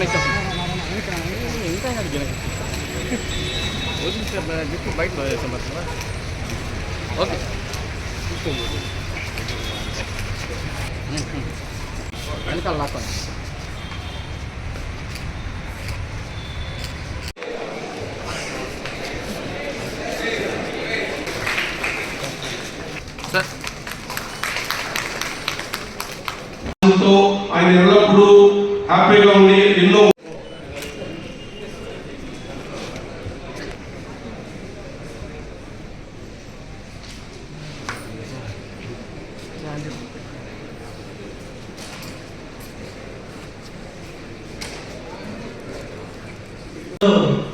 Connection ఇంకా చెప్పి బయట చేస్తాం కదా. ఓకే వెనకాల లాక్కోండి. సార్ ఆయన ఎల్లప్పుడూ హ్యాపీగా ఉండి ఎన్నో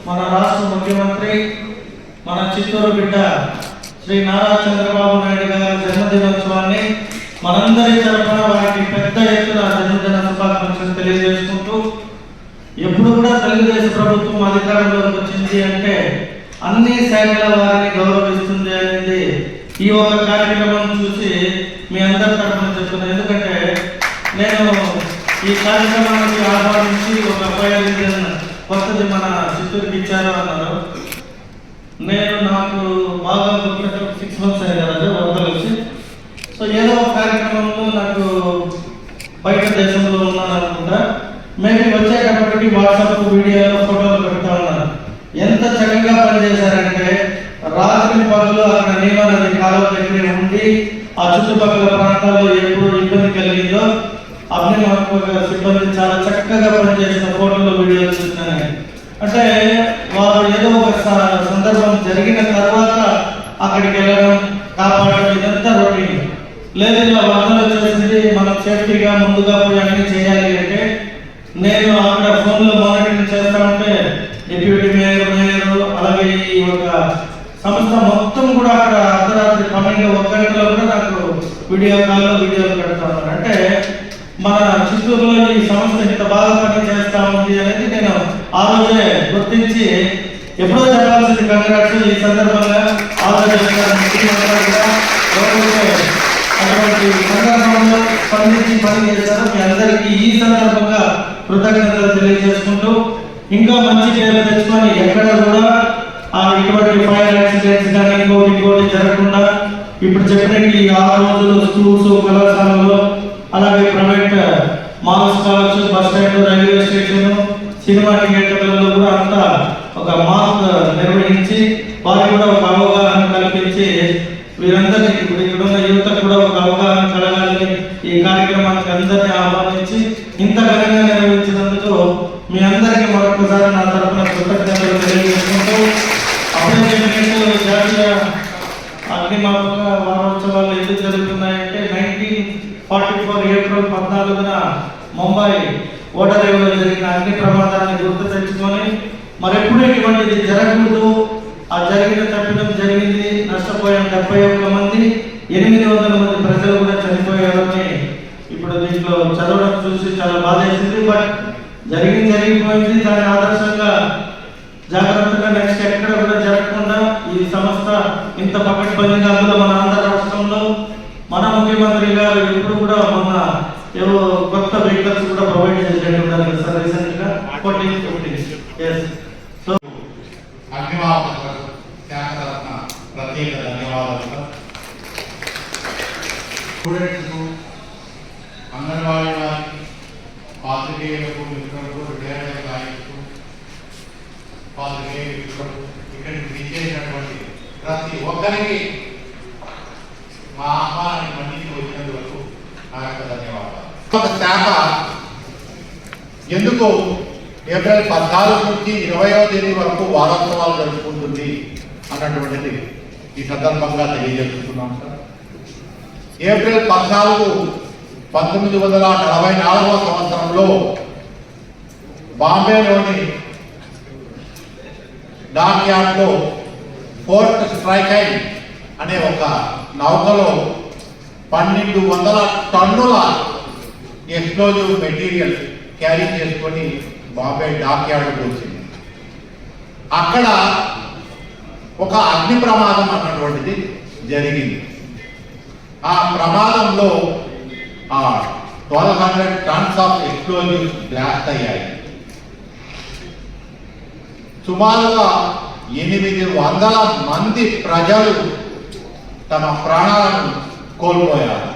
మన రాష్ట్ర ముఖ్యమంత్రి మన చిత్తూరు బిడ్డ శ్రీ నారా చంద్రబాబు నాయుడు గారి జన్మదినోత్సవాన్ని మనందరి తరఫున వారికి పెద్ద ఎత్తున జన్మదిన శుభాకాంక్షలు తెలియజేసుకుంటూ, ఎప్పుడు కూడా తెలుగుదేశం ప్రభుత్వం అధికారంలోకి వచ్చింది అంటే అన్ని శాఖల వారిని గౌరవిస్తుంది అనేది ఈ ఒక కార్యక్రమం చూసి మీ అందరి తరఫున చెప్తున్నాను. ఎందుకంటే నేను ఈ కార్యక్రమానికి ఆహ్వానించి ఒక అబ్బాయి కొత్తది మన చిత్తూరుకి ఇచ్చారు అన్నారు. నేను నాకు బాగా గుర్తు 6 months అయ్యారు కదా వరదలు వచ్చి. సో ఏదో ఒక కార్యక్రమంలో నాకు బయట దేశంలో ఉన్నాను అనుకుంటా. మేబీ వచ్చేటప్పటికి వాట్సాప్ వీడియోలో ఫోటోలు పెడతా ఉన్నారు. ఎంత చక్కగా పనిచేశారంటే రాత్రి పగలు అక్కడ నీమా నది కాలువ దగ్గరే ఉండి ఆ చుట్టుపక్కల ప్రాంతాల్లో ఎప్పుడు ఇబ్బంది కలిగిందో అగ్నిమాపక సిబ్బంది చాలా చక్కగా పనిచేసిన ఫోటోలు వీడియోలు చూస్తున్నాయి. అంటే వారు ఏదో ఒక సందర్భం జరిగిన తర్వాత అక్కడికి వెళ్ళడం, కాపాడడం ఇదంతా రొటీన్. లేదు ఇలా వరదలు వచ్చేసింది మనం సేఫ్టీగా ముందుగా పోయి అన్ని చేయాలి అంటే నేను అక్కడ ఫోన్లో మానిటరింగ్ చేస్తా ఉంటే డిప్యూటీ మేయర్ అలాగే ఈ ఒక సంస్థ మొత్తం కూడా అక్కడ అర్ధరాత్రి 12-1 గంటలో కూడా నాకు వీడియోలు పెడతా ఉన్నారు. అంటే మన చిత్తూరులో ఈ సంస్థ ఇంత బాగా పని చేస్తా ఉంది అనేది నేను ఆ రోజే గుర్తించి ఎప్పుడో చెప్పాల్సింది కంగ్రాట్స్. ఈ సందర్భంగా అటువంటి సందర్భంలో స్పందించి పని చేశారు. మీ అందరికీ ఈ సందర్భంగా కృతజ్ఞతలు తెలియజేసుకుంటూ, ఇంకా మంచి పేరు తెచ్చుకొని ఎక్కడ కూడా ఇటువంటి ఫైర్ యాక్సిడెంట్స్ కానీ ఇంకోటి జరగకుండా ఇప్పుడు చెప్పినట్టు 6 రోజులు స్కూల్స్, కళాశాలలో, అలాగే ప్రైవేట్ మాల్స్ కావచ్చు, bus stand, railway station, cinema థియేటర్లలో కూడా అంతా ఒక మాక్ నిర్వహించి వారికి కూడా ఒక అవగాహన కల్పించి వీరందరినీ ఇప్పుడు ఇక్కడున్న యువతకు కూడా ఒక అవగాహన కలగాలని ఈ కార్యక్రమానికి అందరినీ ఆహ్వానించి ఇంత ఘనంగా నిర్వహించినందుకు మీ అందరికీ మరొకసారి నా తరఫున కృతజ్ఞతలు తెలియజేసుకుంటూ, అప్పుడే చెప్పినట్టు జాతీయ అగ్నిమాపక వారోత్సవాలు ఎందుకు జరుగుతున్నాయంటే 1944 ఏప్రిల్ 14న ముంబై ఓడరేవులో జరిగిన అగ్ని ప్రమాదాన్ని గుర్తు తెచ్చుకొని మరెప్పుడు ఇటువంటిది జరగకూడదు, ఆ జరిగిన తప్పిదం జరిగింది, నష్టపోయిన 71 మంది, 800 మంది ప్రజలు కూడా చనిపోయారని ఇప్పుడు దీంట్లో చదవడం చూసి చాలా బాధేసింది. బట్ జరిగిపోయింది. దాని ఆదర్శంగా జాగ్రత్తగా నెక్స్ట్ ఎక్కడ కూడా జరగకుండా ఈ సంస్థ ఇంత పకడ్బందీగా అందులో మన ఆంధ్ర రాష్ట్రంలో మన ముఖ్యమంత్రి గారు ఇప్పుడు కూడా మొన్న ఏవో కొత్త వెహికల్స్ కూడా ప్రొవైడ్ చేసేట్టు ఉన్నారు సార్ రీసెంట్ గా 14-15. సో అగ్నిమాపక శాఖ తరఫున ప్రత్యేక ధన్యవాదాలు. స్టూడెంట్స్కు, అంగన్వాడీ వారికి, పాత్రికేయులకు, మిత్రులకు, రిటైర్డ్ నాయకులకు, పాత్రికేయ మిత్రులకు, ఇక్కడికి విచ్చేసినటువంటి ప్రతి ఒక్కరికి మా ఆహ్వానాన్ని మన్నించి వచ్చినందుకు నా యొక్క ధన్యవాదాలు. ఒక శాఖ ఎందుకు ఏప్రిల్ 14 నుంచి 20వ తేదీ వరకు వారోత్సవాలు జరుపుకుంటుంది అన్నటువంటిది ఈ సందర్భంగా తెలియజేస్తున్నాం సార్. ఏప్రిల్ 14, 1944వ సంవత్సరంలో బాంబేలోని డాక్ యార్డ్లో పోర్ట్ స్ట్రైకైన్ అనే ఒక నౌకలో 1200 టన్నుల ఎక్స్ప్లోజివ్ మెటీరియల్ క్యారీ చేసుకొని బాంబే డాక్ యార్డ్కి వచ్చింది. అక్కడ ఒక అగ్ని ప్రమాదం అన్నటువంటిది జరిగింది. ఆ ప్రమాదంలో 1200 టన్స్ ఆఫ్ ఎక్స్ప్లోజివ్స్ బ్లాస్ట్ అయ్యాయి. సుమారుగా 800 మంది ప్రజలు తమ ప్రాణాలను కోల్పోయారు.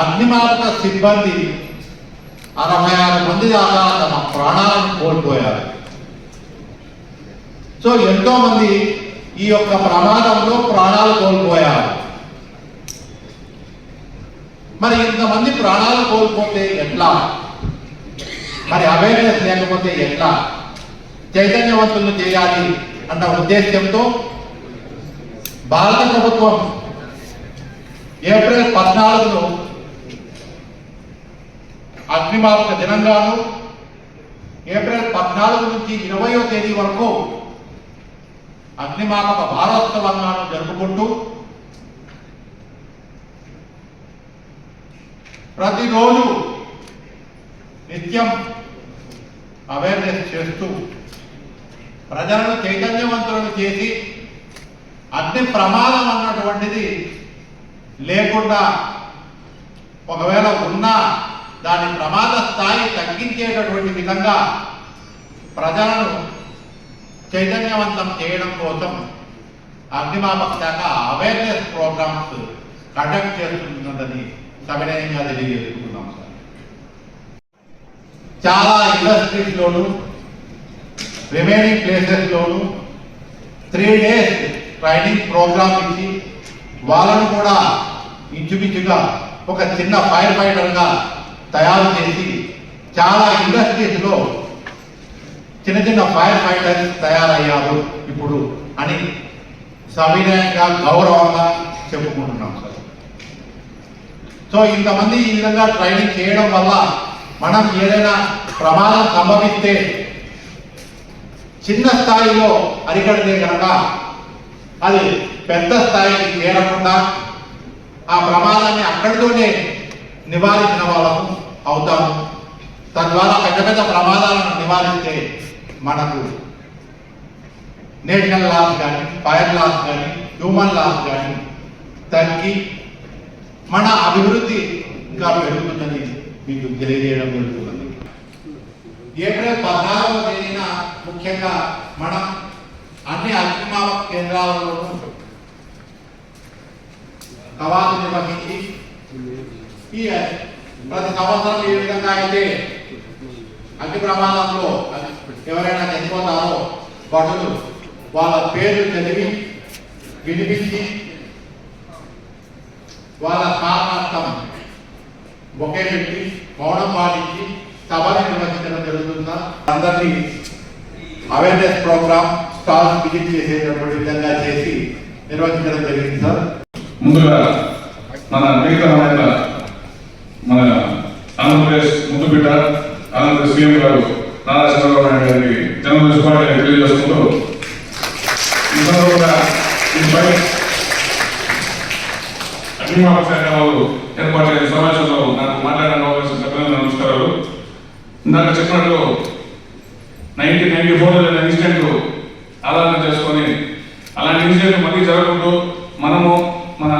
అగ్నిమాపక సిబ్బంది 66 మంది దాకా తమ ప్రాణాలను కోల్పోయారు. సో ఎంతో మంది ఈ యొక్క ప్రమాదంలో ప్రాణాలు కోల్పోయారు. మరి ఇంతమంది ప్రాణాలు కోల్పోతే ఎట్లా? మరి అవేర్నెస్ లేకపోతే ఎట్లా? చైతన్యవంతులు చేయాలి అన్న ఉద్దేశ్యంతో భారత ప్రభుత్వం ఏప్రిల్ 14 అగ్నిమాపక దినంగాను, ఏప్రిల్ 14 నుంచి 20వ తేదీ వరకు అగ్నిమాపక వారోత్సవంగాను జరుపుకుంటూ ప్రతిరోజు నిత్యం అవేర్నెస్ చేస్తూ ప్రజలను చైతన్యవంతులను చేసి అగ్ని ప్రమాదం అన్నటువంటిది లేకుండా, ఒకవేళ ఉన్నా దాని ప్రమాద స్థాయి తగ్గించేటటువంటి విధంగా ప్రజలను చైతన్యవంతం చేయడం కోసం అగ్నిమాపక శాఖ అవేర్నెస్ ప్రోగ్రామ్స్ కండక్ట్ చేస్తుందని సవినయంగా తెలియజేసుకుంటున్నాం సార్. చాలా ఇండస్ట్రీస్లోను రిమైనింగ్ ప్లేసెస్లోను 3 days ట్రైనింగ్ ప్రోగ్రామ్ ఇచ్చి వాళ్ళను కూడా ఇంచుమించుగా ఒక చిన్న ఫైర్ ఫైటర్గా తయారు చేసి చాలా ఇండస్ట్రీస్లో చిన్న చిన్న ఫైర్ ఫైటర్స్ తయారయ్యారు ఇప్పుడు అని సవినయంగా గౌరవంగా చెప్పుకుంటున్నాం సార్. సో ఇంతమంది ఈ విధంగా ట్రైనింగ్ చేయడం వల్ల మనం ఏదైనా ప్రమాదం సంభవిస్తే చిన్న స్థాయిలో అరికడితే కనుక అది పెద్ద స్థాయికి చేరకుండా ఆ ప్రమాదాన్ని అక్కడితోనే నివారించిన వాళ్ళము అవుతాము. తద్వారా పెద్ద పెద్ద ప్రమాదాలను నివారిస్తే మనకు నేషనల్ లాస్ కానీ, ఫైర్ లాస్ కానీ, హ్యూమన్ లాస్ కానీ తగ్గి మన అభివృద్ధి ఇంకా పెరుగుతుందని మీకు తెలియజేయడం జరుగుతుంది. ఏప్రిల్ 14వ తేదీన ముఖ్యంగా మనం అన్ని అగ్నిమాపక కేంద్రాలలోనూ కవాతు నిర్వహించి ఈ ప్రతి సంవత్సరం ఏ విధంగా అయితే అగ్ని ప్రమాదంలో ఎవరైనా చనిపోతారో భటులు వాళ్ళ పేర్లు చదివి వినిపించి వాళ్ళ స్మారకార్థం బొకే పెట్టి మౌనం పాటించి సభని నిర్వహించడం జరుగుతుందా. అందరినీ అవేర్నెస్ ప్రోగ్రామ్ స్టాల్స్ విజిట్ చేసేటటువంటి విధంగా చేసి నిర్వహించడం జరిగింది సార్. ముందుగా మన మిగతా మన ఆంధ్రప్రదేశ్ ముద్దుబిడ్డ ఆంధ్రప్రదేశ్ సీఎం గారు నారా చంద్రబాబు నాయుడు గారికి జన్మదిన శుభాకాంక్షలు తెలియజేసుకుంటూ ఈ సందర్భంగా అగ్నిమాపక శాఖ వాళ్ళు ఏర్పాటు చేసిన సమావేశంలో నాకు మాట్లాడడానికి అవకాశం చెప్పినందుకు నమస్కారాలు. ఇందాక చెప్పినట్లు 1994 జరిగిన ఇన్సిడెంట్ ఆధారం చేసుకొని అలాంటి ఇన్సిడెంట్ మళ్ళీ జరగకుండా మనము మన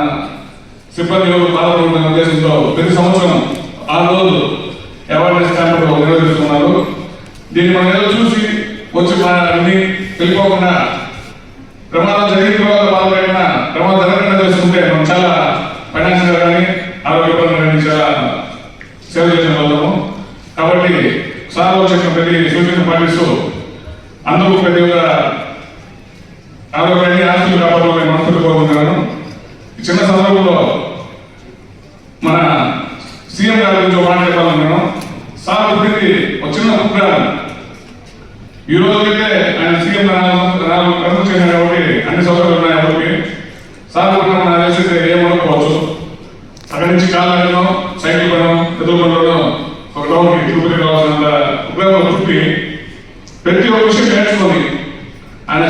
సిబ్బంది బాధపడుతున్న ఉద్దేశంతో ప్రతి సంవత్సరం 6 రోజులు అవేర్నెస్ క్యాంపులు నిర్వహిస్తున్నారు. దీన్ని మనం ఏదో చూసి వచ్చి అన్ని వెళ్ళిపోకుండా ప్రమాదం జరిగిన తర్వాత బాధపడిన ప్రమాదం జరగకుండా చేసుకుంటే మనం చాలా ఫైనాన్షియల్ కానీ ఆరోగ్యపరంగా కానీ చాలా సేవ చేసిన వాళ్ళము. కాబట్టి సార్ వచ్చిన ప్రతి సూచన పాటిస్తూ అందరూ ప్రతి ఒక్క ఆరోగ్యాన్ని ఆస్తులు కాపాడాలని మనసులు కోరుకుంటున్నాను. ఈ చిన్న సందర్భంలో మన సీఎం గారి గురించి మాట చెప్పాలనుకున్నాను. సార్ గురించి ఒక చిన్న అభిప్రాయం. ఈ రోజుకైతే ఆయన సీఎం 4 కర్మలు చేశారు కాబట్టి అన్ని సౌకర్యాలు ఉన్నాయి ఎవరికి. సార్ కూడా నా చేస్తే ఏం ఉండకపోవచ్చు. అక్కడి నుంచి కాళ్ళను సైకిల్ పడడం ఎదురు పడడం ఒక టౌన్కి తిరుపతి కావాల్సినంత ఉపయోగం చుట్టి ప్రతి ఒక్క విషయం నేర్చుకొని ఆయన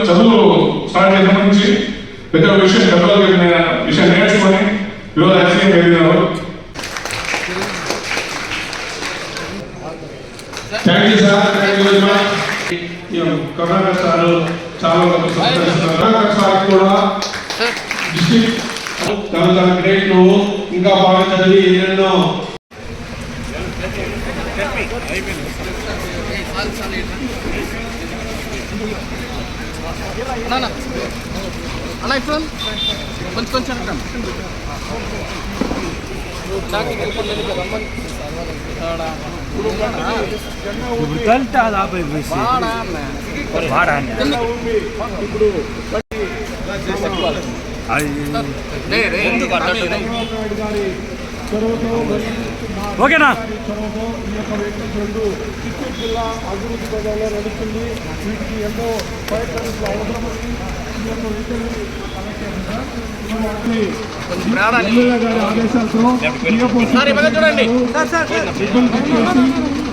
చదువు స్టార్ట్ చేసిన నుంచి ప్రతి ఒక్క విషయం పెద్దలు చెప్పిన విషయం నేర్చుకొని ఈరోజు సీఎం ఎదిగినారు. Thank you sir. Thank you very much. Karnataka sir చాలా కర్ణాటక సార్ కూడా డిస్ట్రిక్ట్ తన గ్రేట్ నువ్వు ఇంకా బాగా చదివి ఎన్నెన్నో అన్న ఇప్పుడు కొంచెం కొంచెం కల్తా 50 పైసలు వాడా ఇప్పుడు ఓకేనా చొరవతో ఈ యొక్క వెహికల్స్ రెండు చిత్తూరు జిల్లా అభివృద్ధి పదంలో నడుస్తుంది. వీటికి ఎన్నో ఫైనాన్స్ అవసరం ఉంది. ఈ యొక్క వెహికల్ని ఎమ్మెల్యే గారి ఆదేశాలతో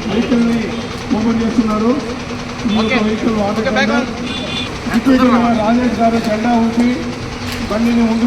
వెహికల్ని ఓపెన్ చేస్తున్నారు. ఈ యొక్క వెహికల్ వాటర్ రాజేష్ గారు జెండా ఊపి బండిని ముందు